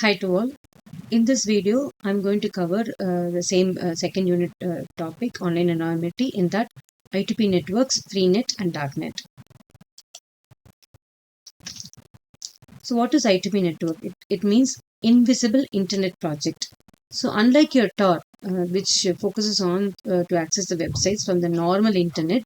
Hi to all. In this video, I'm going to cover the same second unit topic, online anonymity, in that I2P networks, Freenet and Darknet. So what is I2P network? It means Invisible Internet Project. So unlike your Tor, which focuses on to access the websites from the normal internet,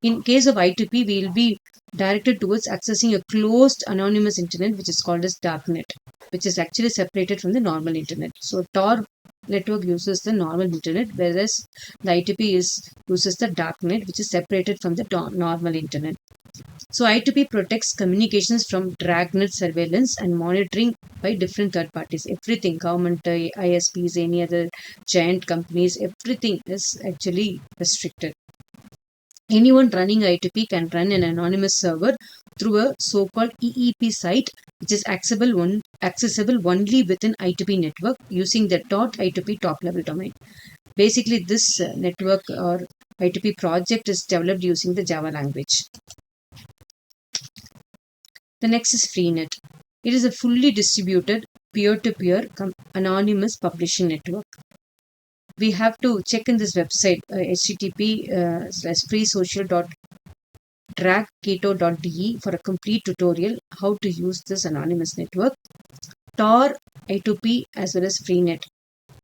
in case of I2P, we will be directed towards accessing a closed anonymous internet, which is called as darknet, which is actually separated from the normal internet. So Tor network uses the normal internet, whereas the I2P uses the darknet, which is separated from the normal internet. So I2P protects communications from dragnet surveillance and monitoring by different third parties. Everything, government, ISPs, any other giant companies, everything is actually restricted. Anyone running I2P can run an anonymous server through a so-called EEP site, which is accessible only within I2P network using the .I2P top-level domain. Basically, this network or I2P project is developed using the Java language. The next is Freenet. It is a fully distributed peer-to-peer anonymous publishing network. We have to check in this website http://freesocial.dragketo.de for a complete tutorial how to use this anonymous network. Tor, I2P as well as Freenet.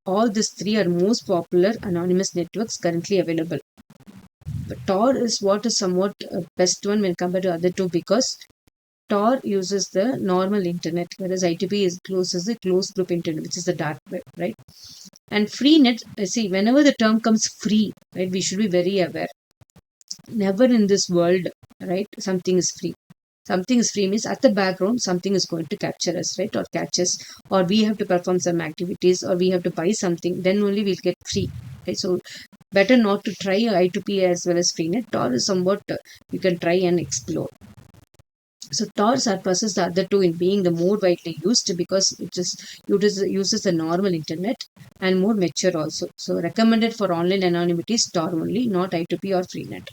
All these three are most popular anonymous networks currently available. But Tor is what is somewhat best one when compared to other two, because Tor uses the normal internet, whereas I2P uses the closed group internet, which is the dark web, right? And Freenet, see, whenever the term comes free, right, we should be very aware. Never in this world, right, something is free. Something is free means at the background, something is going to capture us, right, or catch us, or we have to perform some activities, or we have to buy something, then only we'll get free. Okay, so better not to try I2P as well as Freenet. Tor is somewhat you can try and explore. So Tor surpasses the other two in being the more widely used because it just uses the normal internet and more mature also. So recommended for online anonymity is Tor only, not I2P or Freenet.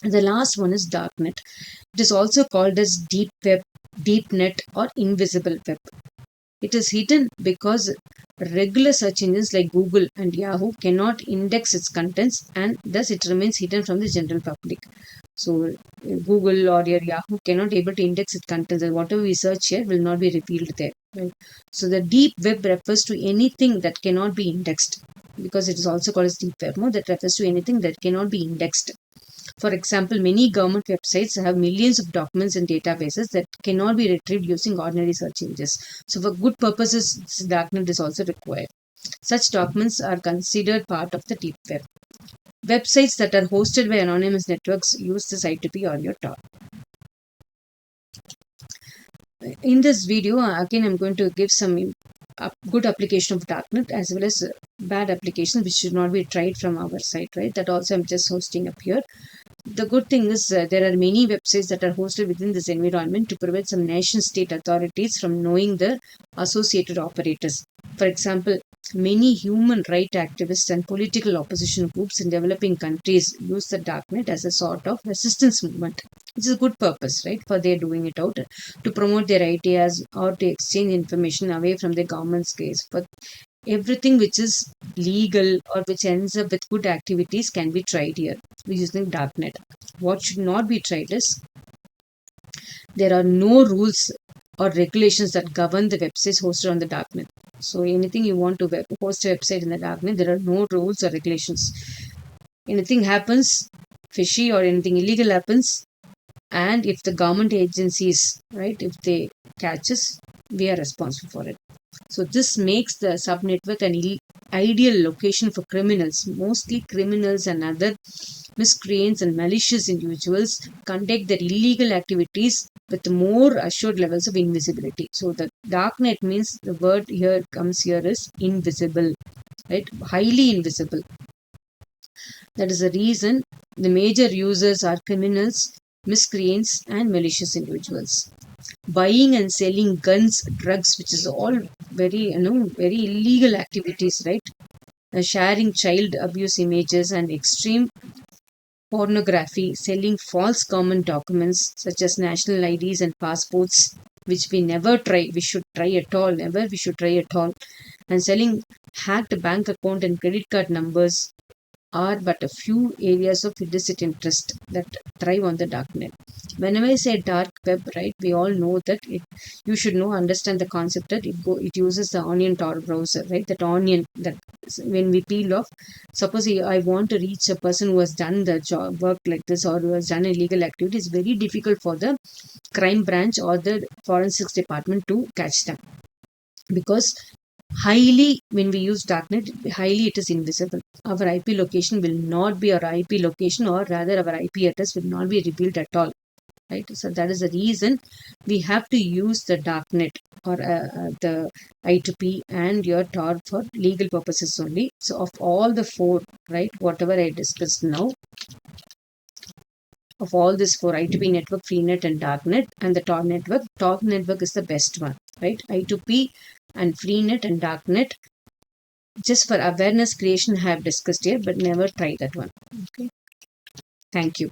And the last one is Darknet. It is also called as deep web, deep net, or invisible web. It is hidden because regular search engines like Google and Yahoo cannot index its contents, and thus it remains hidden from the general public. So Google or your Yahoo cannot able to index its contents, and whatever we search here will not be revealed there. Right? So the deep web refers to anything that cannot be indexed, because it is also called as deep web. No, that refers to anything that cannot be indexed. For example, many government websites have millions of documents and databases that cannot be retrieved using ordinary search engines. So for good purposes, darknet is also required. Such documents are considered part of the deep web. Websites that are hosted by anonymous networks use this I2P or your Tor. In this video, again, I'm going to give some good application of darknet as well as bad applications which should not be tried from our side, right? That also I'm just hosting up here. The good thing is there are many websites that are hosted within this environment to prevent some nation-state authorities from knowing the associated operators. For example, many human rights activists and political opposition groups in developing countries use the darknet as a sort of resistance movement, which is a good purpose, right, for their doing it out to promote their ideas or to exchange information away from the government's case. But everything which is legal or which ends up with good activities can be tried here using darknet. What should not be tried is there are no rules or regulations that govern the websites hosted on the darknet. So anything you want to host a website in the darknet, there are no rules or regulations. Anything happens fishy or anything illegal happens, and if the government agencies, right, if they catch us, we are responsible for it. So this makes the subnetwork an ideal location for criminals. Mostly criminals and other miscreants and malicious individuals conduct their illegal activities with more assured levels of invisibility. So the darknet means the word here comes here is invisible, right? Highly invisible. That is the reason the major users are criminals, miscreants, and malicious individuals. Buying and selling guns, drugs, which is all very, very illegal activities, right? Sharing child abuse images and extreme pornography, selling false government documents such as national IDs and passports, which we never try. We should try at all. Never we should try at all. And selling hacked bank account and credit card numbers are but a few areas of illicit interest that thrive on the darknet. Whenever I say dark web, right, we all know that you should understand the concept that it uses the Onion Tor browser, right? That Onion, that when we peel off, suppose I want to reach a person who has done the job work like this or who has done illegal activity, it's very difficult for the crime branch or the forensics department to catch them, because highly, when we use darknet, highly it is invisible. Our IP location will not be our IP location, or rather our IP address will not be revealed at all, right? So that is the reason we have to use the darknet or the I2P and your Tor for legal purposes only. So of all the four, right, whatever I discussed now, of all this four, I2P network, Freenet and Darknet and the Tor network is the best one, right? I2P and Freenet and Darknet, just for awareness creation, I have discussed here, but never try that one. Okay. Thank you.